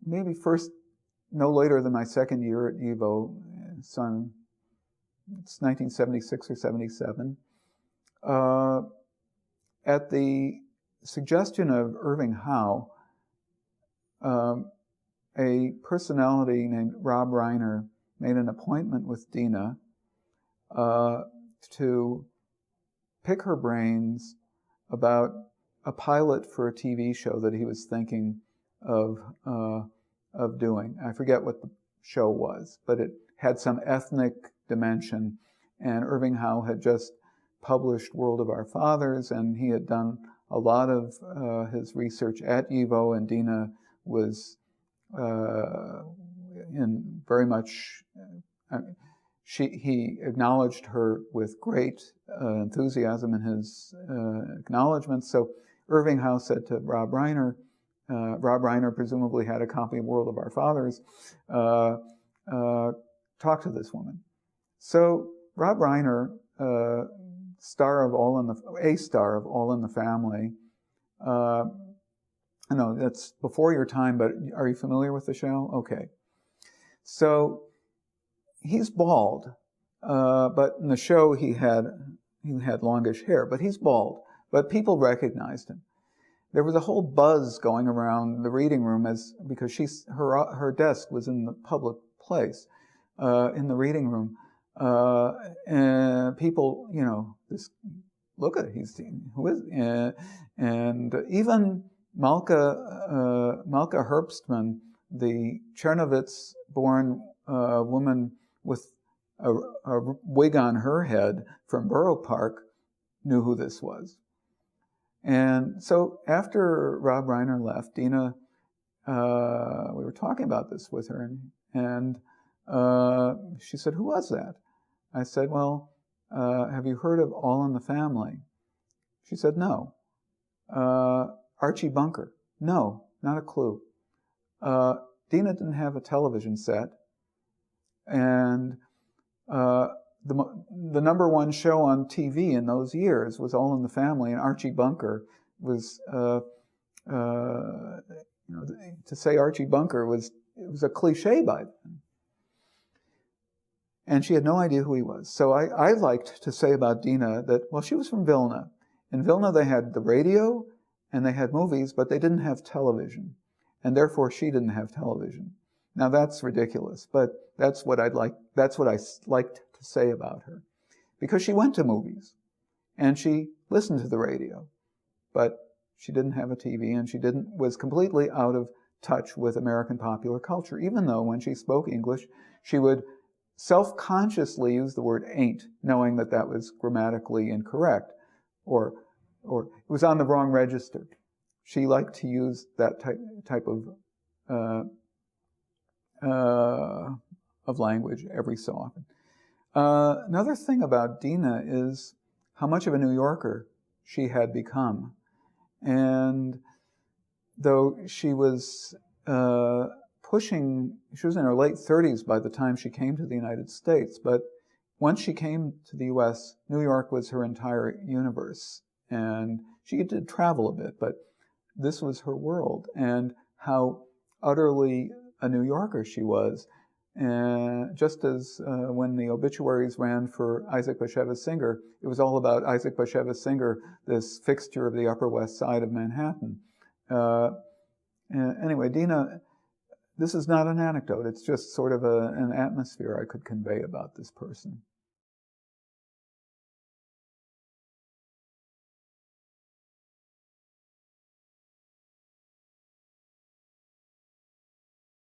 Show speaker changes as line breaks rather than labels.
maybe no later than my second year at YIVO, so it's 1976 or 77, at the suggestion of Irving Howe, a personality named Rob Reiner made an appointment with Dina to pick her brains about a pilot for a TV show that he was thinking of doing. I forget what the show was, but it had some ethnic dimension, and Irving Howe had just published World of Our Fathers, and he had done a lot of his research at YIVO, and Dina was very much, he acknowledged her with great enthusiasm in his acknowledgments. So Irving Howe said to Rob Reiner presumably had a copy of World of Our Fathers, talk to this woman. So Rob Reiner, a star of All in the Family. I know that's before your time, but are you familiar with the show? Okay. So he's bald, but in the show he had longish hair, but he's bald. But people recognized him. There was a whole buzz going around the reading room because her desk was in the public place in the reading room, and people, look at it, who is, and even Malka Herbstman, the Chernovitz-born woman with a wig on her head from Borough Park, knew who this was. And so after Rob Reiner left, Dina, we were talking about this with her, and she said, "Who was that?" I said, "Well, have you heard of All in the Family?" She said, "No." Archie Bunker? No, not a clue. Dina didn't have a television set, and the number one show on TV in those years was All in the Family, and Archie Bunker was, to say Archie Bunker was a cliche by then. And she had no idea who he was. So I liked to say about Dina that, well, she was from Vilna. In Vilna they had the radio and they had movies, but they didn't have television. And therefore she didn't have television. Now that's ridiculous, but that's what I liked to say about her. Because she went to movies and she listened to the radio, but she didn't have a TV, and she was completely out of touch with American popular culture, even though when she spoke English, she would self-consciously use the word ain't, knowing that that was grammatically incorrect, or it was on the wrong register. She liked to use that type of language every so often. Another thing about Dina is how much of a New Yorker she had become. And though she was she was in her late 30s by the time she came to the United States, but once she came to the US, New York was her entire universe. And she did travel a bit, but this was her world, and how utterly a New Yorker she was. And just as when the obituaries ran for Isaac Bashevis Singer, it was all about Isaac Bashevis Singer, this fixture of the Upper West Side of Manhattan. Anyway, Dina, this is not an anecdote. It's just sort of an atmosphere I could convey about this person.